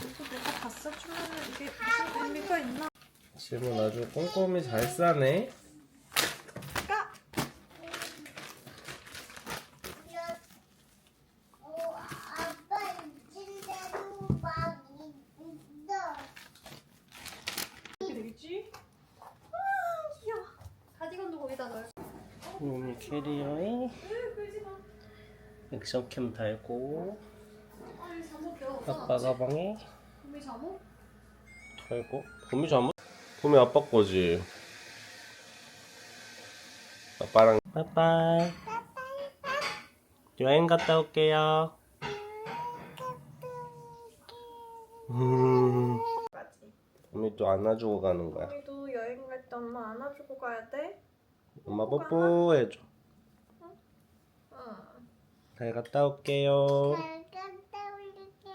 이거 내가 다 써주면 이게 무슨 의미가 있나? 짐은 아주 꼼꼼히 잘 싸네. 아빠 잊은 대로 막 있어. 어떻게 되겠지? 귀여워. 가디건도 거기다 넣을. 봄이 캐리어에 액션캠 달고 아이 잠옷 겨우 아빠 가방에 봄이 잠옷? 달고. 봄이 잠옷? 봄이 아빠 거지. 아빠랑 빠빠이. 여행 갔다 올게요. 봄이 또 안아주고 가는 거야. 봄이도 여행 갈 때 엄마 안아주고 가야 돼? 엄마 뽀뽀해줘. 응. 잘 갔다 올게요. 잘 갔다 올게요.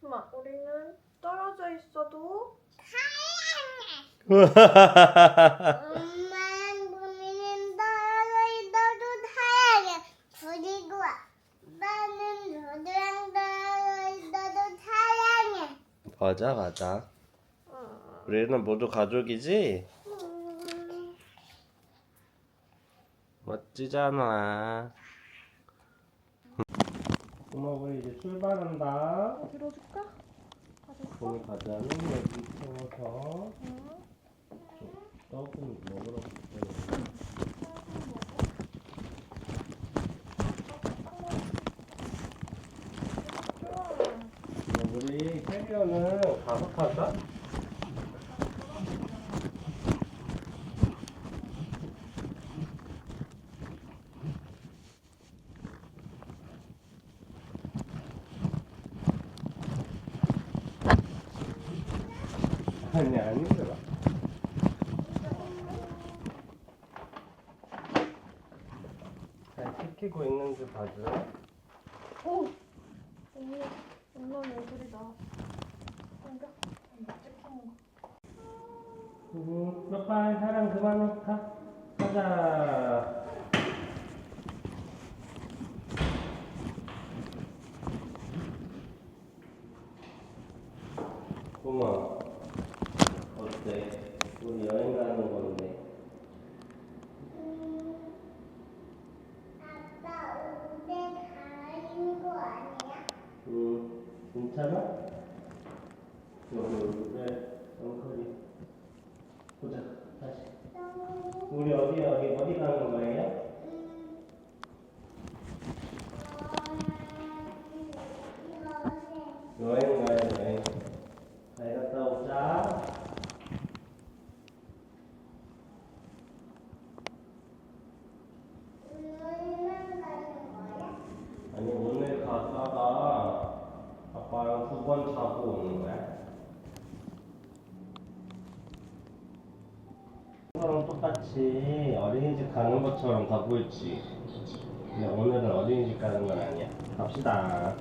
엄마 우리는 떨어져 있어도 엄마랑 봄이는 떨어져 있어도 사랑해. 그리고 아빠는 너랑 떨어져 있어도 사랑해. 맞아 맞아. 우리는 모두 가족이지? 멋지잖아. 엄마 우리 이제 출발한다. 들어줄까? 가져올까? 봄이 과자는 여기 세워서 응. 떡은 먹으러 갔어요. 우리 캐리어는 가서 타자? 아니 안 힘들어. 잘 지키고 있는지 봐줘. 오! 엄마 얼굴이 나왔어. 뭔가? 찍힌 거. 빠빠이 사랑 그만 가. 가자. 고마. 어때? 우리 여행 가는 건데. 아빠 오늘 가는 거 아니야? 괜찮아? 여기 얼굴에 엉클이. 보자. 다시. 우리 어디 가는 거예요? 여행 가요 여행. 잘 갔다 오자. 아니 오늘 갔다가 아빠랑 2번 자고 오는 거야. 그거랑 똑같이 어린이집 가는 것처럼 가고 있지. 근데 오늘은 어린이집 가는 건 아니야. 갑시다.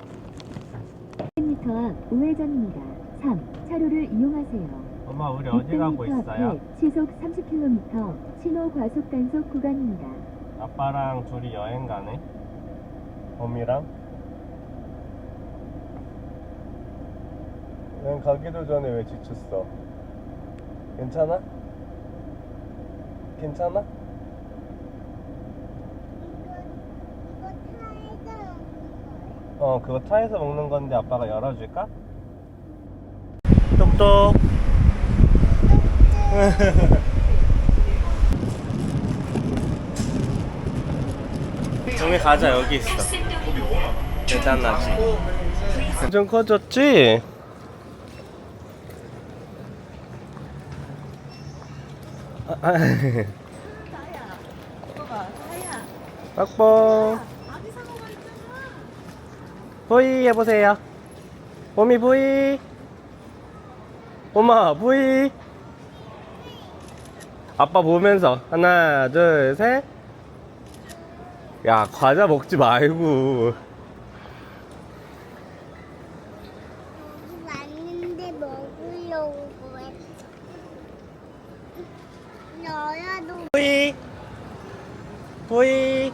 100m 앞 우회전입니다. 3. 차로를 이용하세요. 엄마 우리 어디 가고 600m 있어요? 앞에 시속 30km 신호 과속 단속 구간입니다. 아빠랑 둘이 여행 가네. 봄이랑. 여행 가기도 전에 왜 지쳤어? 괜찮아? 괜찮아? 이거 타이거 먹는 거야? 그거 차에서 먹는 건데 아빠가 열어줄까? 똑똑. 정리 가자. 여기 있어. 괜찮아지? 좀 커졌지? 빡뽕. 보이 해보세요. 봄이 보이. 엄마 보이. 아빠 보면서 하나 둘 셋. 야 과자 먹지 말고. 여기 왔는데 먹으려고 그랬어. 너야도 보이. 보이.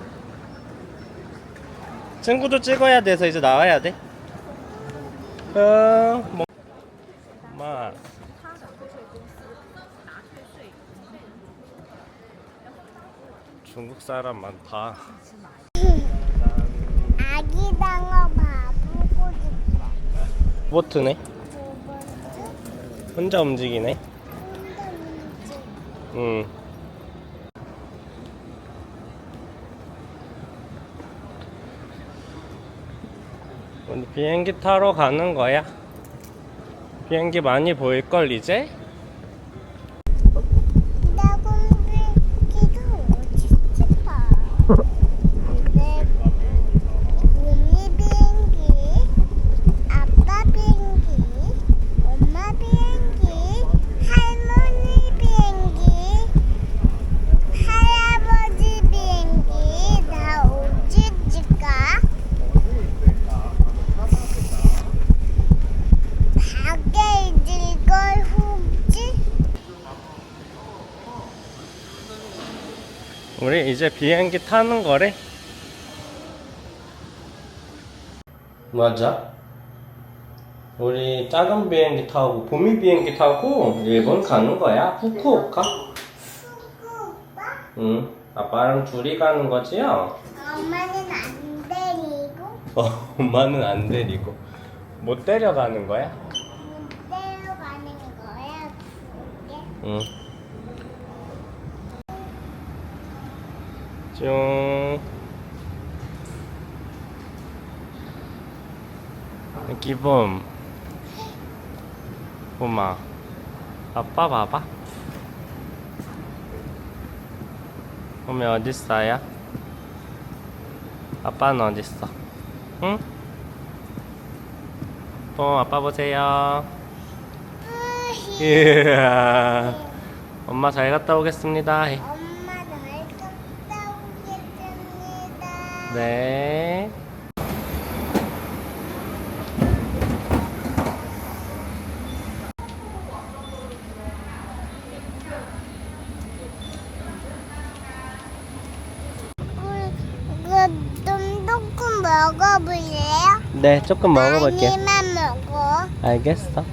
친구도 찍어야 돼서 이제 나와야 돼. 엄마. 중국 사람 많다. 아기 당어 봐보고 싶어. 보트네. 혼자 움직이네. 응. 오늘 비행기 타러 가는 거야. 비행기 많이 보일걸 이제? 나 공기가 어디 싶어. 내 우리 비행기, 아빠 비행기, 엄마 비행기, 할머니 비행기, 할아버지 비행기 다 어디일까? 밖에 있을 걸 혹시? 우리 이제 비행기 타는 거래. 맞아. 우리 작은 비행기 타고 봄이 비행기 타고 일본 가는 거야. 후쿠오카. 오빠? 응. 아빠랑 둘이 가는 거지요? 엄마는 안 데리고 엄마는 안 데리고. 못 데려가는 거야? 못 데려가는 거야. 그게? 응. 뿅. 기범. 봄아. 아빠 봐봐. 봄이 어딨어요? 아빠는 어딨어? 응? 봄 아빠 보세요. 이야. 엄마 잘 갔다 오겠습니다. 엄마 날 갔다 오겠습니다. 네. 좀 조금 먹어볼래요? 네, 조금 먹어볼게요. 많이만 먹어. 알겠어.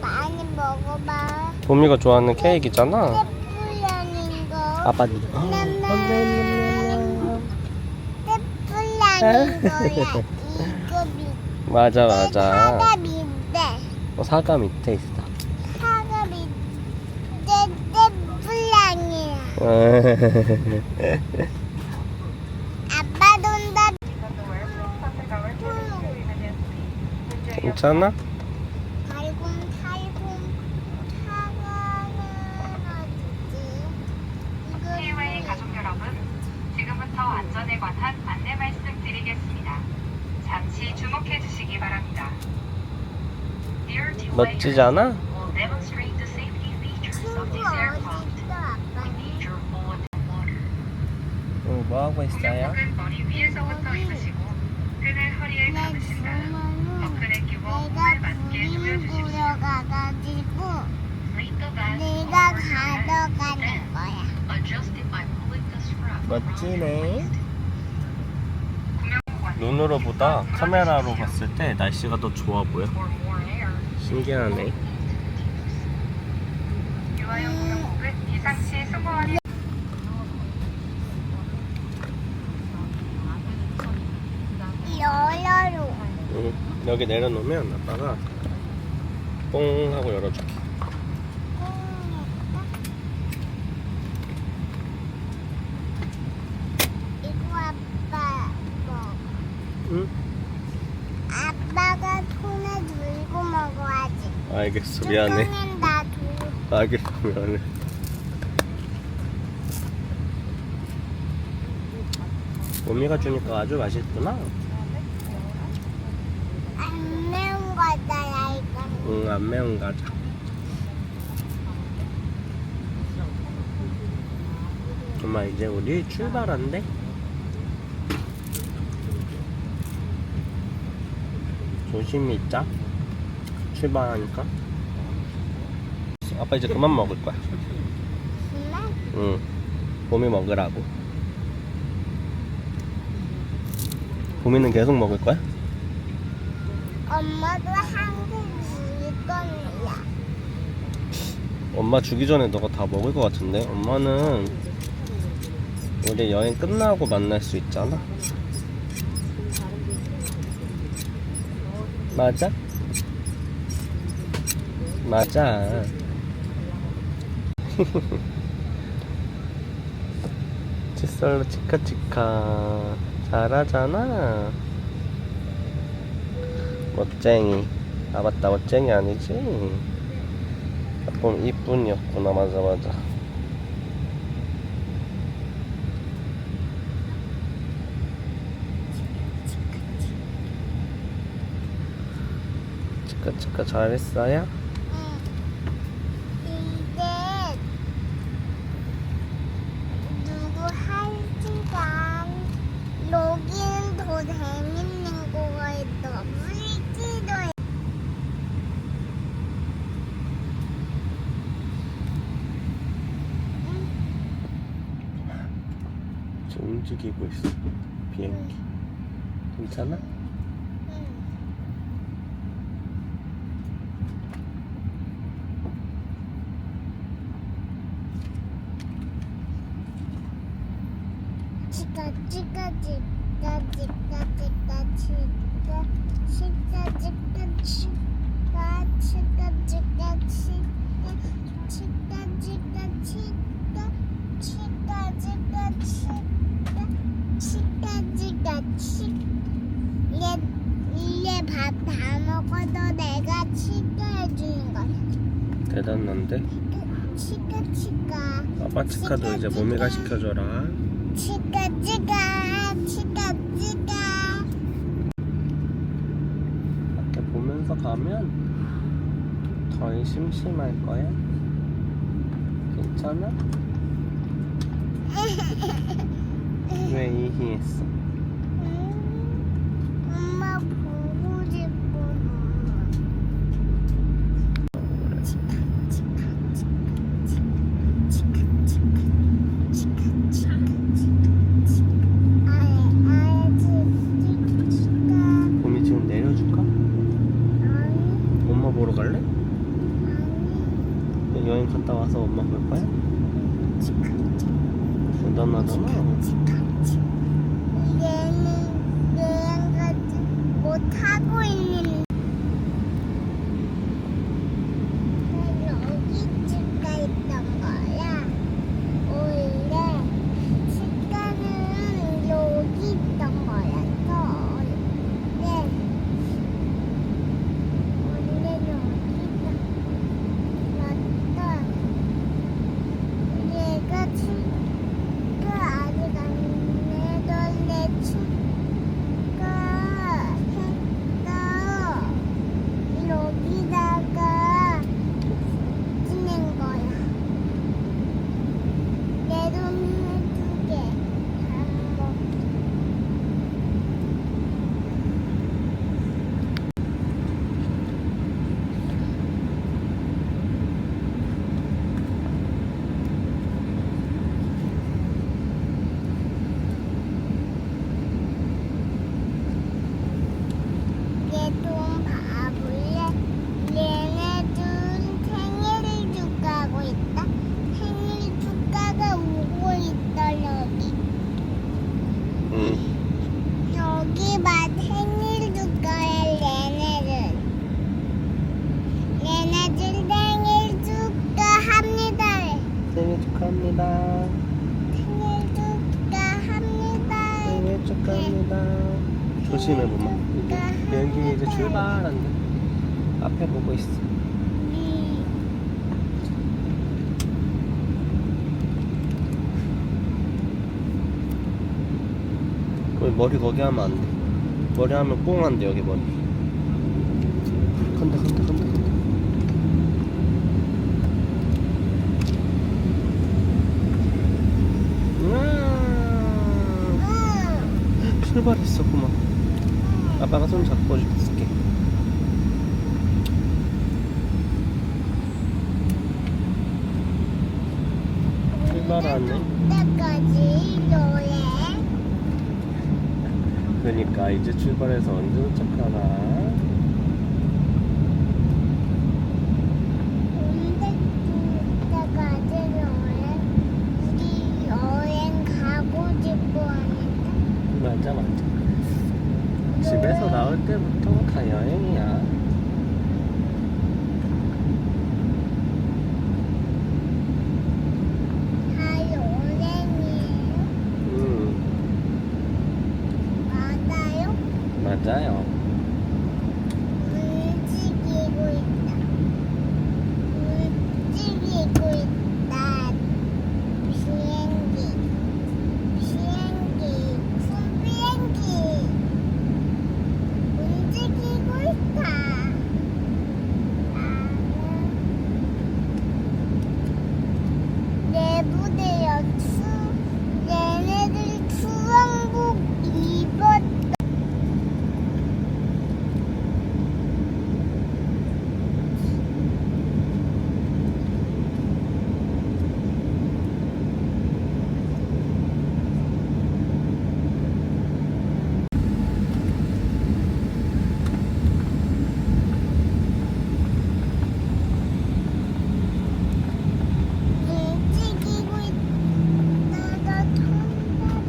많이 먹어봐. 봄이가 좋아하는 케이크잖아. 떼뿔량인 거. 아빠. 떼뿔량인 거야. 이거 밑에. 맞아, 맞아. 사과 밑에. 사과 밑에 있어. 사과 밑에 떼뿔량이야. 아빠 돈다. 괜찮아? 달콤달콤 사과는 어디지? KY 가족 여러분, 지금부터 안전에 관한 안내 말씀드리겠습니다. 잠시 주목해 주시기 바랍니다. Dear TY 멋지잖아? will demonstrate the safety features of 친구 this aircraft. 어딨어 아빠? We need your full water. 뭐 하고 있어요? 공룡복은 머리 위에서부터 입으시고 끈을 허리에 내 감으신 다음 버클에 끼고 몸을 내가 맞게 그림 조여주십시오. 보러 가가지고 Sleep the best 내가 over your head. 가져가는 거야. Adjust it by pulling the strap around your 멋지네. waist. 구명관 눈으로 보다 카메라로 봤을 때 날씨가 더 좋아 보여. for more air. 신기하네. 유아용 구명복은 비상시 수거하니 열어로. 응. 여기 내려놓으면 아빠가 뽕 하고 열어줄게. 이거 아빠 뭐? 응? 아빠가 손에 들고 먹어야지. 알겠어. 미안해. 뚜껑은 나 줘. 알겠어. 미안해. 봄이가 주니까 아주 맛있구나. 안 매운 거다 이거. 응, 안 매운 과자. 엄마 이제 우리 출발한대. 조심히 있자. 출발하니까. 아빠 이제 그만 먹을 거야. 정말? 응. 봄이 먹으라고. 봄이는 계속 먹을 거야? 엄마도 한국 물건이야. 엄마 주기 전에 너가 다 먹을 것 같은데? 엄마는 우리 여행 끝나고 만날 수 있잖아. 맞아? 맞아. 칫솔로 치카치카 잘하잖아. 멋쟁이. 아 맞다, 멋쟁이 아니지? 조금 이쁜이었구나. 맞아 맞아. 치카치카 잘했어요? 이제 누구 할 시간 여기는 더 재밌는 거가 있어. 물지도 지금 움직이고 있어. 비행기. 괜찮아? 치카 치카 치카 치카 치카 치카 치카 치카 치카 치카 치카 치카 치카 치카 치카 치카 치카 이제 밥 다 먹어도 내가 치카 해주는 거야. 대단한데? 치카 치카 아빠 치카도 이제 모미가 시켜줘라. 치카 치카 치카 치카. 밖에 보면서 가면 덜 심심할 거야. 괜찮아? 왜 이희했어? 엄마 보고 싶어. 치카 치카 치카 치카 치카 치카 치카 아예 치카. 봄이 지금 내려줄까? 아니 엄마 보러 갈래? 아니 여행 갔다 와서 엄마 볼 거야? 치카 대단하잖아. 치카 얘는 여행 가지 못하고 있는. 여기 치과 있던 거야. 원래 치과는 여기 있던 거라서. 네. 원래는 여기다 놨다. 얘가 치과 아직 안 내던데 치과 했다. 여기다가 지낸 거야. 내 돈을 2개. 안 먹. 내 돈 봐볼래? 얘네들 생일 축하하고 있다. 생일 축하가 오고 있다 여기. 응. 여기 봐 생일 축하해 얘네들. 얘네들 생일 축하합니다. 생일 축하합니다. 생일 축하합니다. 생일 축하합니다. 조심해 보마. 비행기 이제 출발한다. 앞에 보고 있어. 머리 거기 하면 안 돼. 머리 하면 뽕 한대 여기 머리. 간다 간다 간다 간다. 출발했어 고마. 아빠가 손 잡고 줄게. 출발하네. 때까지 여행. 그러니까 이제 출발해서 언제 도착하나? 맞아 맞아. 집에서 나올 때부터 다 여행이야. 다 여행이에요. 맞아요? 맞아요. 움직이고 있다. 움직이고 있다. 비행기. 비행기. 큰 비행기. 움직이고 있다. 나는 내부대요. 얘네들 수영복 입었다. 움직이고 있다가 통과다.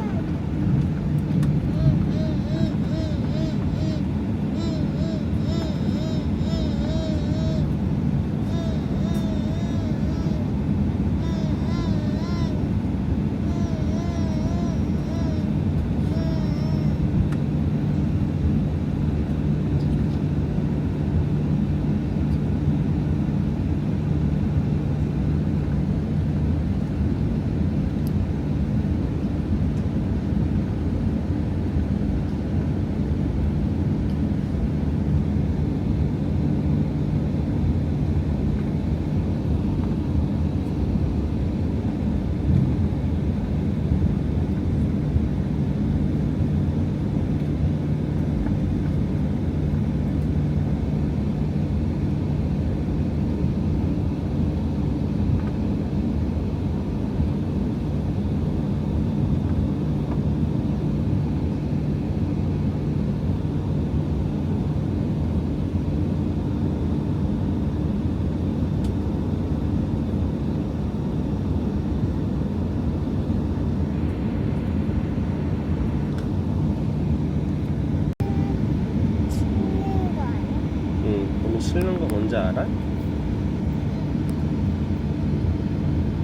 오늘 씻는 거 뭔지 알아?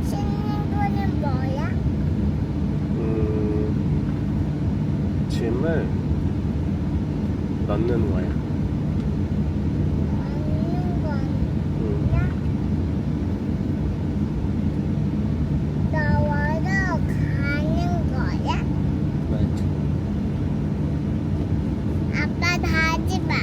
씻는 거는 뭐야? 짐을 넣는 거야. 먹는 거야? 나와서 가는 거야? 맞아. 아빠 다 하지 마.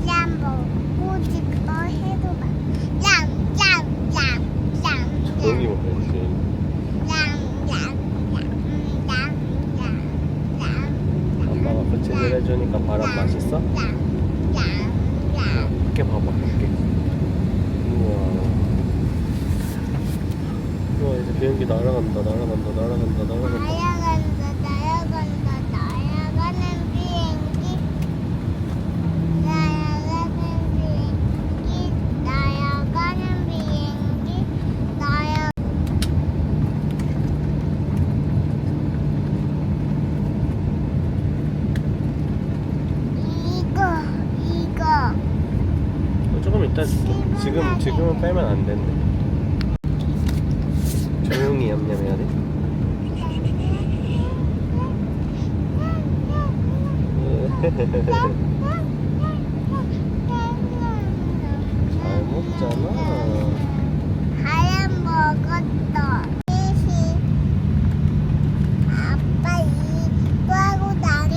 얌 먹고 싶어 해도 봐. 조용히 얌. 먹어야지. 엄마가 부채질 해주니까 바람 맛있어? 밖에 봐봐, 밖에. 우와. 우와, 이제 비행기 날아간다, 날아간다, 날아간다, 날아간다. 날아가는 비행기. 날아가는 비행기. 이거. 조금 이따 줄게. 지금은 빼면 안 된대. 조용히 얌얌해야 돼. 잘 먹잖아. 하얀 먹었어. 아빠 이거하고 나는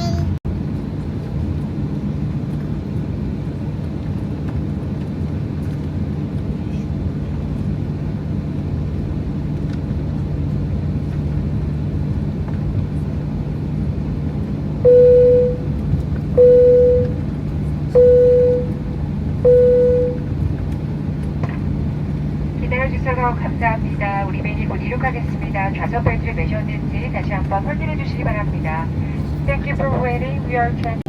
이륙하겠습니다. 좌석 벨트를 매셨는지 다시 한번 확인해 주시기 바랍니다. Thank you for waiting. We are transferring.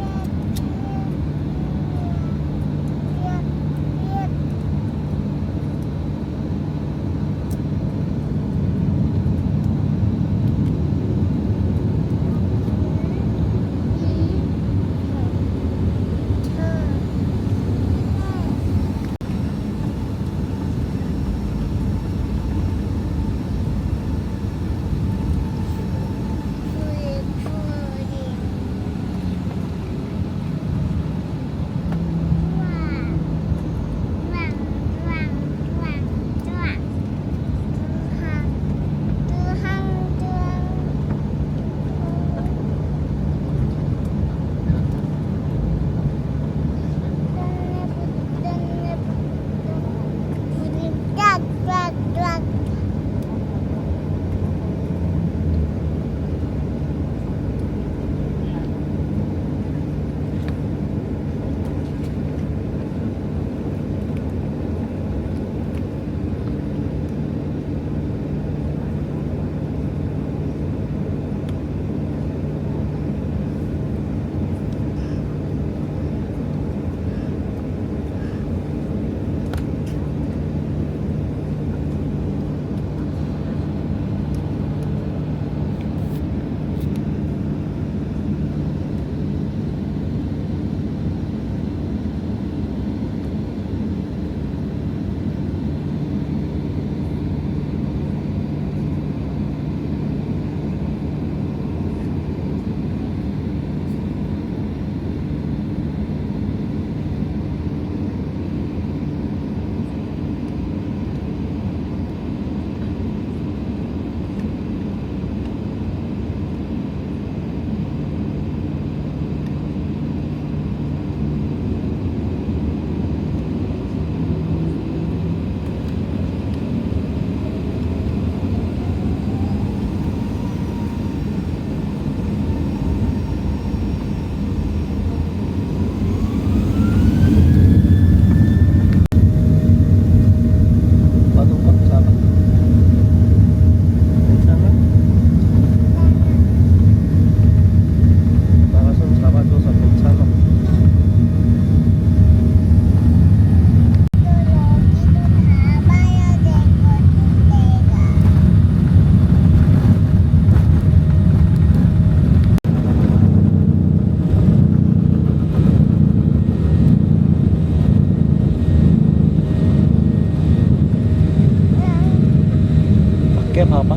밖에 봐봐.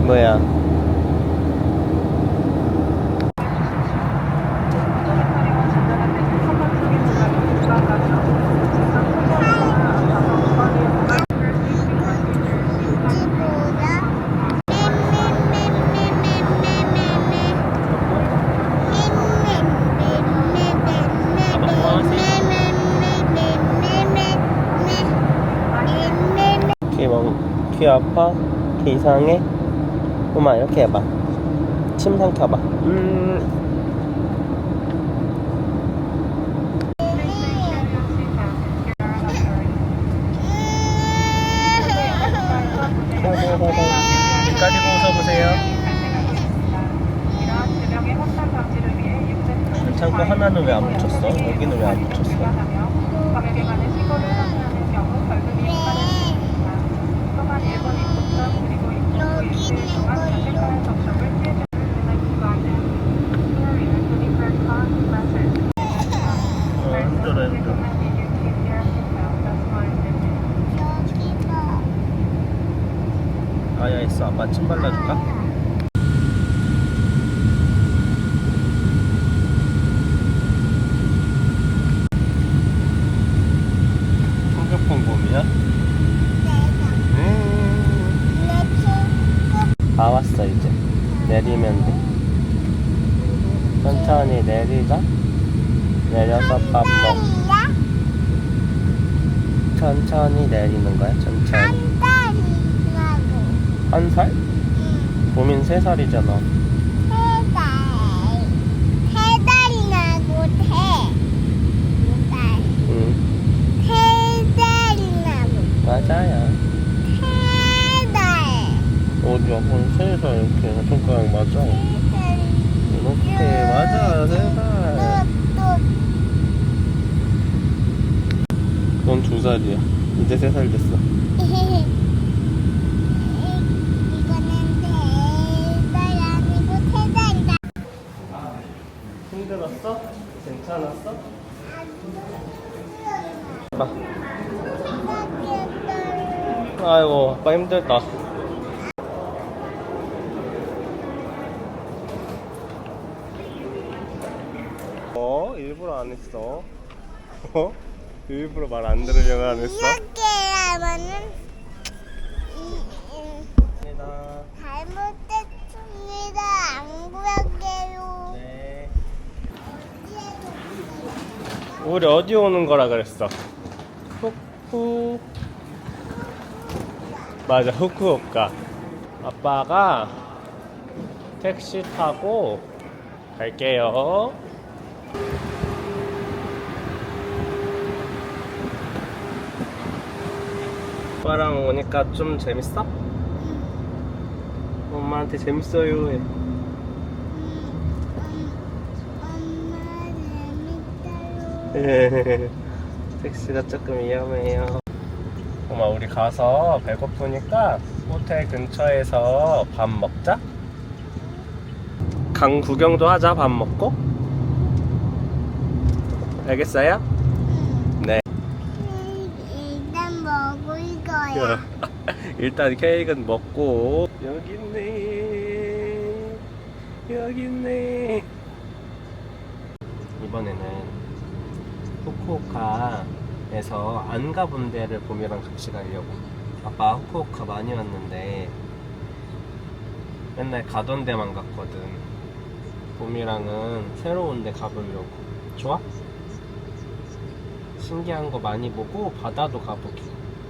뭐야? 귀 아파? 귀 이상해? 엄마 이렇게 해봐. 침 삼켜봐. 가지고 웃어보세요. 괜찮고 하나는 왜 안 붙였어? 여기는 왜 안 붙였어? 힘들어 힘들어. 아야 있어. 아빠 침 발라줄까? 청소풍곰이야? 다 왔어 이제. 내리면 돼. 천천히 내리자. 내려서 밥 먹. 천천히 내리는 거야. 천천히. 1살? 보민 3살이잖아. 3달이 나고 응, 3달이 나고 맞아요. 3달. 어디야? 3살 이렇게 손가락 맞아. 이렇게 맞아. 3살. 넌 2살이야. 이제 3살 됐어. 이거는 3달 아니고 3달이다. 힘들었어? 괜찮았어? 아이고, 아빠 힘들다. 일부러 안 했어. 일부러 말 안 들으려고 안 했어? 이렇게 하면은 감사합니다. 잘못했습니다. 안 구할게요. 네. 우리 어디 오는 거라 그랬어? 후쿠. 맞아, 후쿠오카. 아빠가 택시 타고 갈게요. 아빠랑 오니까 좀 재밌어? 엄마한테 재밌어요 해. 엄마 재밌어요. 택시가 조금 위험해요. 엄마, 우리 가서 배고프니까 호텔 근처에서 밥 먹자. 강 구경도 하자, 밥 먹고. 알겠어요? 네. 일단 먹을 거야. 일단 케이크는 먹고. 여기 있네. 여기 있네. 이번에는 후쿠오카에서 안 가본 데를 봄이랑 같이 가려고. 아빠 후쿠오카 많이 왔는데 맨날 가던 데만 갔거든. 봄이랑은 새로운 데 가보려고. 좋아? 신기한 거 많이 보고 바다도 가보게.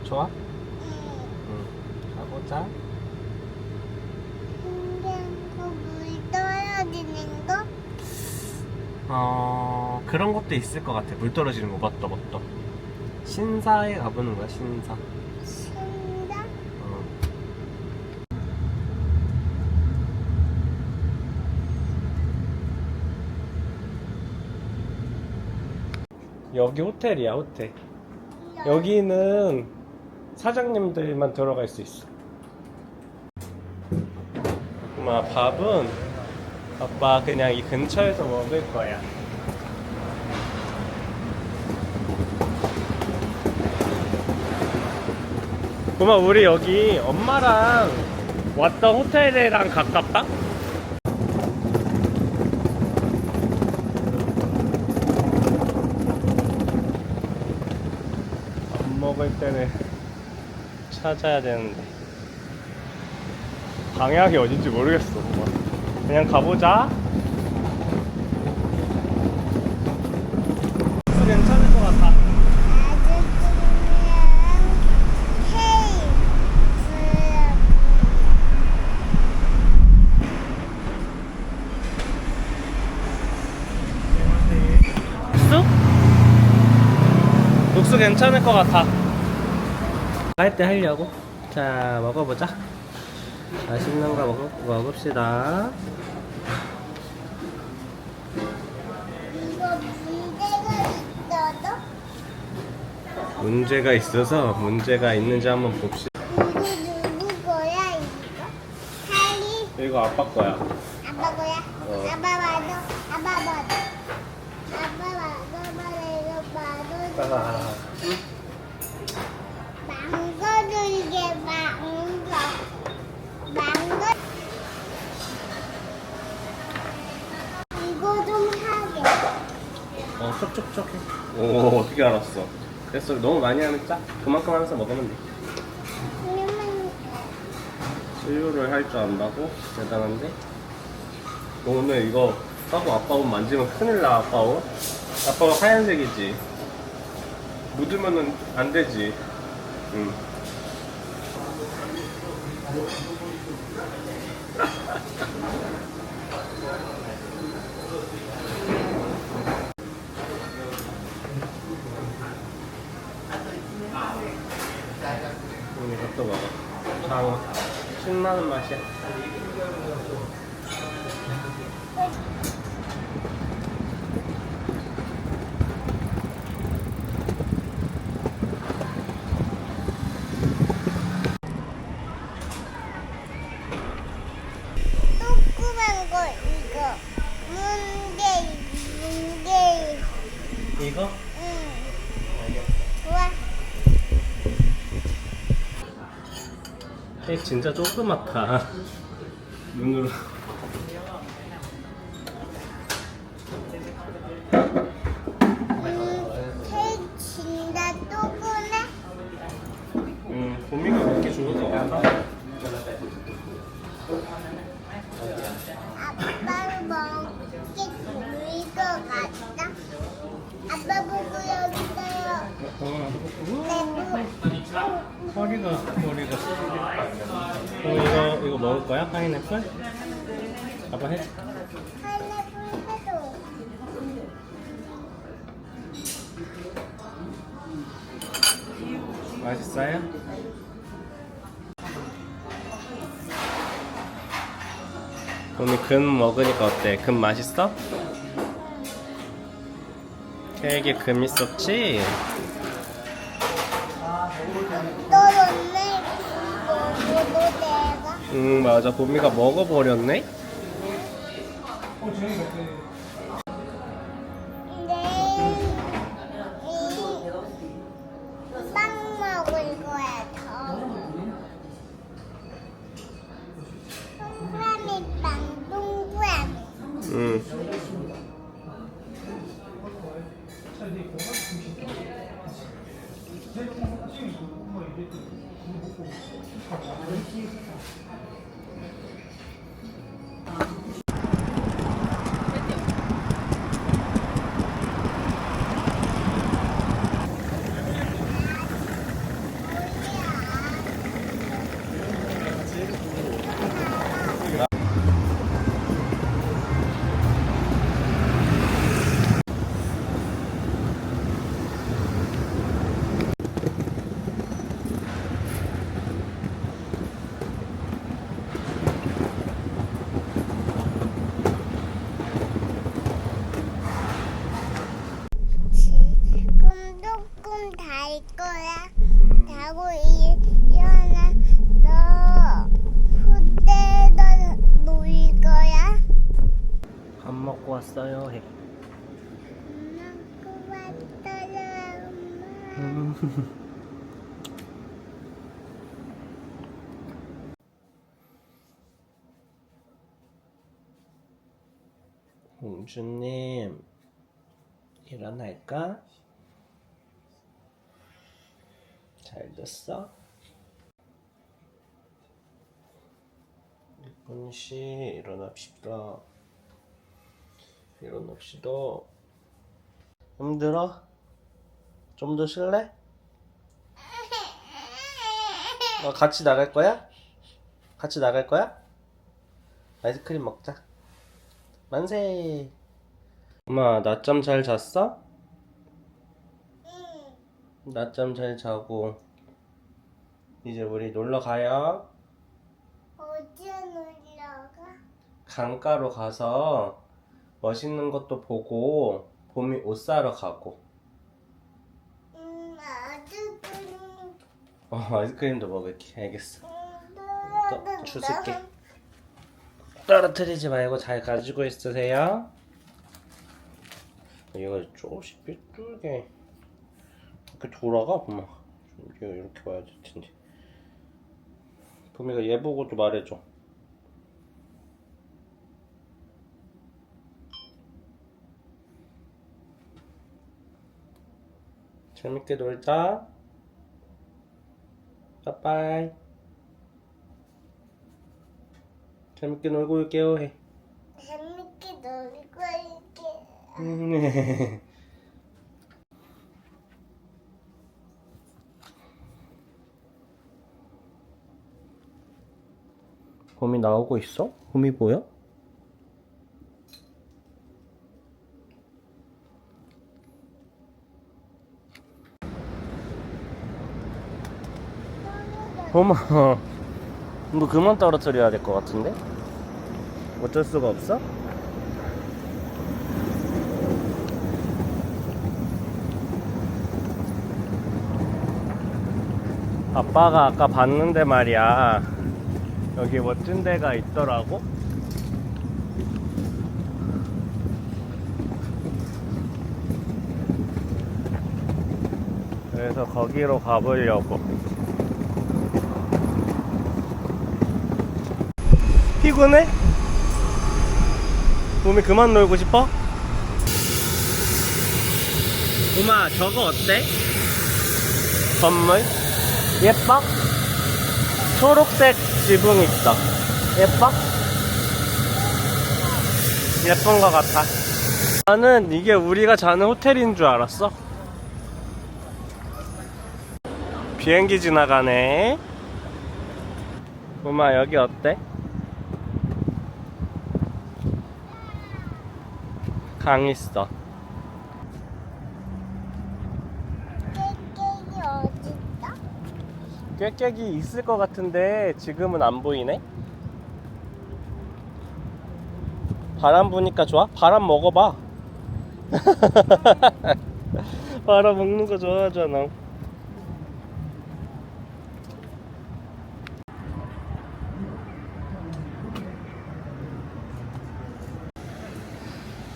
좋아? 응. 가보자. 신기한 거물 떨어지는 거? 그런 것도 있을 것 같아. 물 떨어지는 거. 맞다. 신사에 가보는 거야, 신사. 신다? 어. 여기 호텔이야, 호텔. 여기는 사장님들만 들어갈 수 있어. 엄마, 밥은 아빠 그냥 이 근처에서 먹을 거야. 엄마, 우리 여기 엄마랑 왔던 호텔이랑 가깝다? 밥 먹을 때는 찾아야 되는데 방향이 어딘지 모르겠어. 엄마. 그냥 가보자. 괜찮을 것 같아. 국수 괜찮을 것 같아. 갈 때 하려고. 자, 먹어보자. 맛있는 거 먹읍시다. 이거 문제가 있어서 문제가 있는지 한번 봅시다. 이거 누구 거야 이거? 할리? 이거 아빠 거야. 아빠 거야? 어. 아빠 봐도 아빠 봐도 아빠 봐도 망고 들게 망고 이거 좀 하게. 촉촉촉 해. 오, 어떻게 알았어? 됐어. 너무 많이 하면 짜. 그만큼 하면서 먹으면 돼. 그러면 수유를 할 줄 안다고? 대단한데? 너 오늘 이거 하고 아빠 옷 만지면 큰일 나. 아빠 옷. 아빠 옷 하얀색이지. 묻으면은 안 되지. 응. 이것도 먹어. 장어. 신나는 맛이야. 조그만 거 이거 문게 이거? 응 좋아. 케이크 진짜 조그맣다. 눈으로. 케이크 진짜 조그매. 보미가 몇 개 주는 거 같아. 아빠를 먹게 좋을 것 같다. 아빠 보고 여기 있어요. 머리가. 이거 먹을 거야? 파인애플? 아빠 해줘. 파인애플 해도. 맛있어요? 오늘 금 먹으니까 어때? 금 맛있어? 케이크에 금 있었지? 떨었네. 먹어도 내가. 맞아. 보미가 먹어버렸네? 빵 먹을 거야, 더. 동그라미 빵, 동그라미. 응. 지금 조금 달 거야. 자고 일어나 너 그때도 놀 거야. 밥 먹고 왔어요. 해. 엄마 왔어요, 엄마. 홍주님, 일어날까? 잘 잤어? 예쁜 씨, 일어납시다. 일어납시다. 힘들어? 좀 더 쉴래? 같이 나갈 거야? 같이 나갈 거야? 아이스크림 먹자. 만세. 엄마, 낮잠 잘 잤어? 응. 낮잠 잘 자고 이제 우리 놀러 가요. 어디 놀러 가? 강가로 가서 멋있는 것도 보고 봄이 옷 사러 가고. 아직은. 아이스크림도 먹을게. 알겠어. 또 주술게. 나 떨어뜨리지 말고 잘 가지고 있으세요. 얘가 조금씩 삐뚤게 이렇게 돌아가. 봄아, 얘가 이렇게 와야 될 텐데. 봄이가 얘 보고도 말해줘. 재밌게 놀자. 빠빠이. 재밌게 놀고 올게요. 해. 재밌게 놀고 있게. 봄이 나오고 있어? 봄이 보여? 어머, 너 그만 떨어뜨려야 될 것 같은데? 어쩔 수가 없어? 아빠가 아까 봤는데 말이야, 여기 멋진 데가 있더라고. 그래서 거기로 가보려고. 피곤해? 몸이 그만 놀고 싶어? 우마, 저거 어때? 건물? 예뻐? 초록색 지붕 있어. 예뻐? 예쁜 것 같아. 나는 이게 우리가 자는 호텔인 줄 알았어. 비행기 지나가네. 우마, 여기 어때? 강 있어. 깨깨기 어딨어? 꾀깨기 있을 것 같은데 지금은 안 보이네. 바람 부니까 좋아? 바람 먹어봐. 바람 먹는 거 좋아하잖아.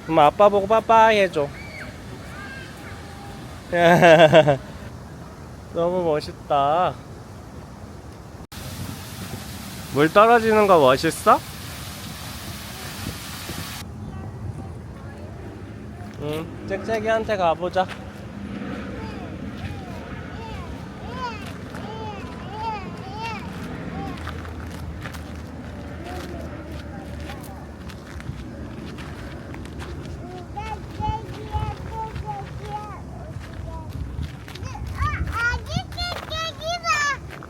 그럼 아빠 보고 빠빠이 해줘. 너무 멋있다. 물 떨어지는 거 멋있어? 응, 짹짹이한테 가보자. 아기 깨깨기다.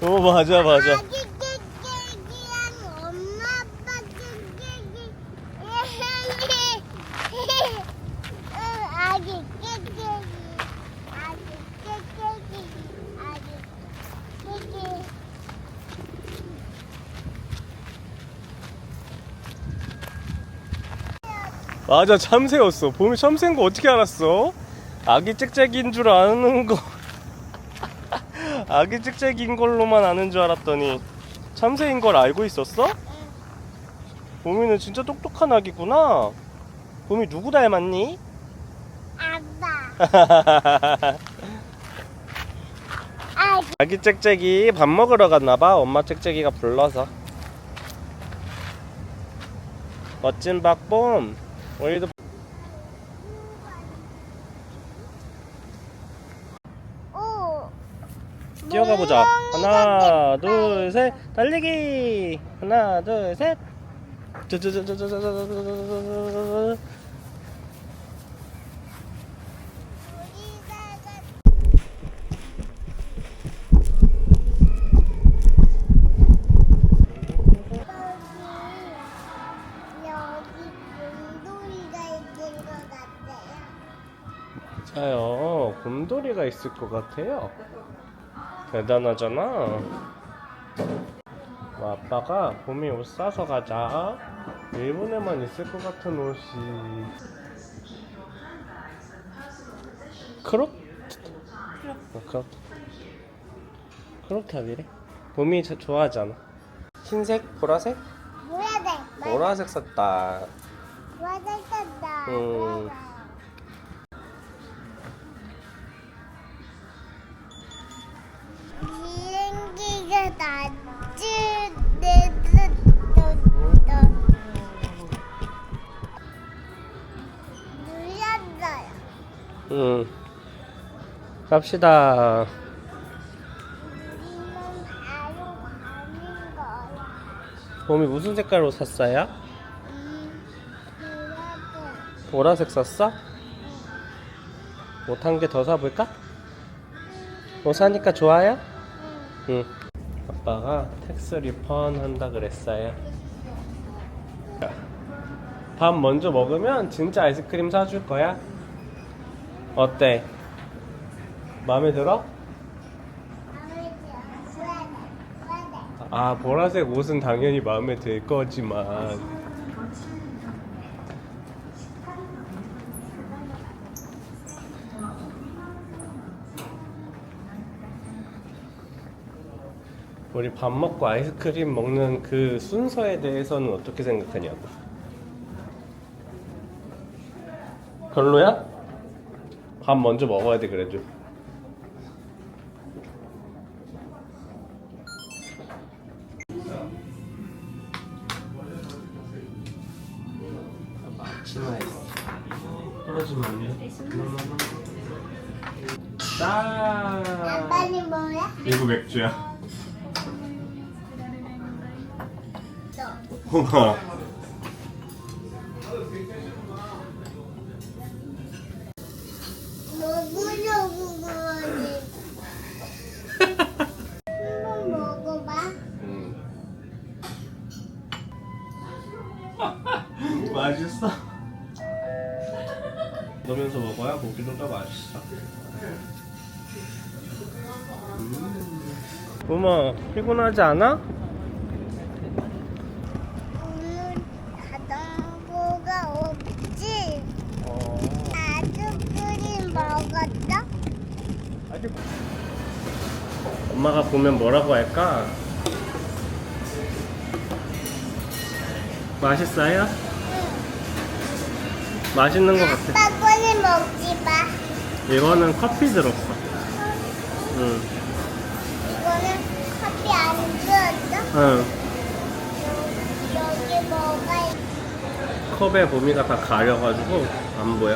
오, 맞아, 맞아. 아기 깨깨기랑 엄마 아빠 깨깨기. 아기 깨깨기. 아기 깨깨기. 아기 깨깨기. 맞아, 참새였어. 봄이 참새인 거 어떻게 알았어? 아기 짹짹이인 줄 아는 거. 아기 짹짹이인 걸로만 아는 줄 알았더니 참새인 걸 알고 있었어? 봄이는 진짜 똑똑한 아기구나. 봄이 누구 닮았니? 아빠. 아기. 아기 짹짹이 밥 먹으러 갔나봐. 엄마 짹짹이가 불러서. 멋진 박봄. 우리도 오. 뛰어가 보자. 하나, 둘, 셋, 달리기. 하나, 둘, 셋. 여기 곰돌이가 있는 것 같아요. 맞아요. 곰돌이가 있을 것 같아요. 대단하잖아. 아빠가 봄이 옷 사서 가자. 일본에만 있을 것 같은 옷이 크롭? 크롭탑이래. 봄이 좋아하잖아. 흰색? 보라색? 보라색. 보라색 샀다. 보라색 떴다. 음. 비행기가 낫지. 눌렸어요. 갑시다. 우리는 바로 가는 거야. 봄이 무슨 색깔 옷 샀어요? 보라색. 보라색 샀어? 옷 한 개 더 사볼까? 옷 사니까 좋아요? 응. 아빠가 텍스 리펀 한다 그랬어요. 밥 먼저 먹으면 진짜 아이스크림 사줄 거야. 어때? 마음에 들어? 마음에 들어. 아, 보라색 옷은 당연히 마음에 들 거지만 우리 밥 먹고 아이스크림 먹는 그 순서에 대해서는 어떻게 생각하냐고. 별로야? 밥 먼저 먹어야 돼 그래도. 떨어지면 안 돼. 짠! 아빠는 뭐야? 이거 맥주야. 너. 엄마. 먹으려고 그러지. 한번 먹어봐. 맛있어? 넣으면서 먹어야 고기 좀 더 맛있어. 엄마 피곤하지 않아? 오늘 자전거가 없지? 아이스크림 먹었어? 아직 엄마가 보면 뭐라고 할까? 맛있어요? 맛있는 것 같아. 아빠 거는 먹지 마. 이거는 커피 들었어. 응. 이거는 커피 안 주었어? 응. 여기 뭐가 있어? 컵에 보미가 다 가려가지고 안 보여.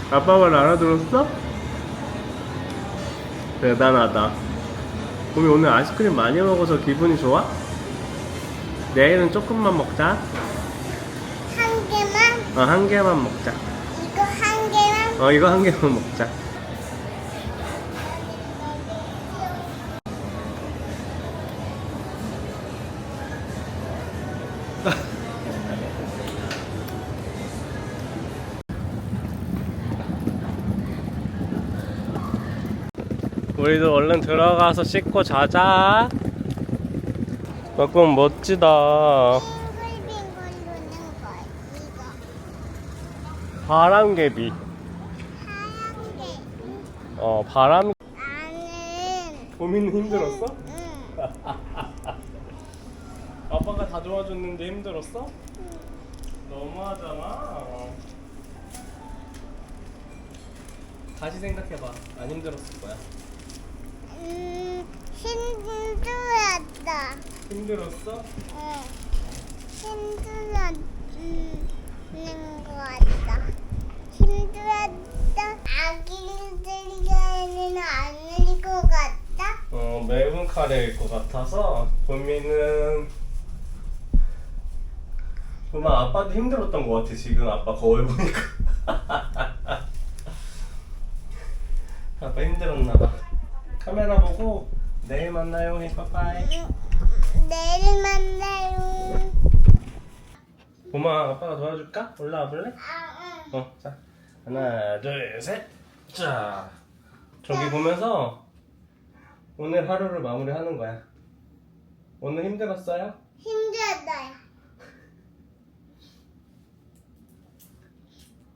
아빠 말 알아들었어? 대단하다. 보미 오늘 아이스크림 많이 먹어서 기분이 좋아? 내일은 조금만 먹자. 한 개만? 한 개만 먹자. 이거 한 개만? 이거 한 개만 먹자. 우리도 얼른 들어가서 씻고 자자. 조금 멋지다. 빙글빙글 도는 거 이거 바람개비. 하얀 게 바람. 나는 보미는 힘들었어? 응. 아빠가 다 도와줬는데 힘들었어? 너무하잖아. 다시 생각해봐. 안 힘들었을 거야. 힘들었다. 힘들었어? 응. 힘들었는 것 같다. 힘들었다. 아기들에게는 아닐 것 같다. 매운 카레일 것 같아서 보미는 엄마 아빠도 힘들었던 것 같아. 지금 아빠 거울 보니까. 아빠 힘들었나봐. 카메라 보고 내일 만나요. 해 빠빠이. 내일 만나요. 보마 아빠가 도와줄까? 올라와 볼래? 응. 자 하나 둘 셋. 자 저기 보면서 오늘 하루를 마무리하는 거야. 오늘 힘들었어요? 힘들었어요.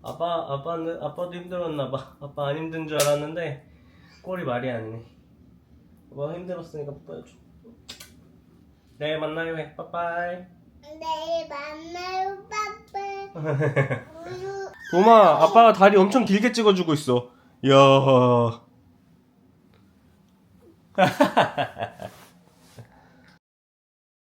아빠도 힘들었나봐. 아빠 안 힘든 줄 알았는데 꼴이 말이 아니네. 아빠 힘들었으니까 뽀뽀해줘. 내일 만나요 해. 빠빠이. 내일 만나요, 빠빠. 보마 아빠가 다리 엄청 길게 찍어주고 있어. 이야.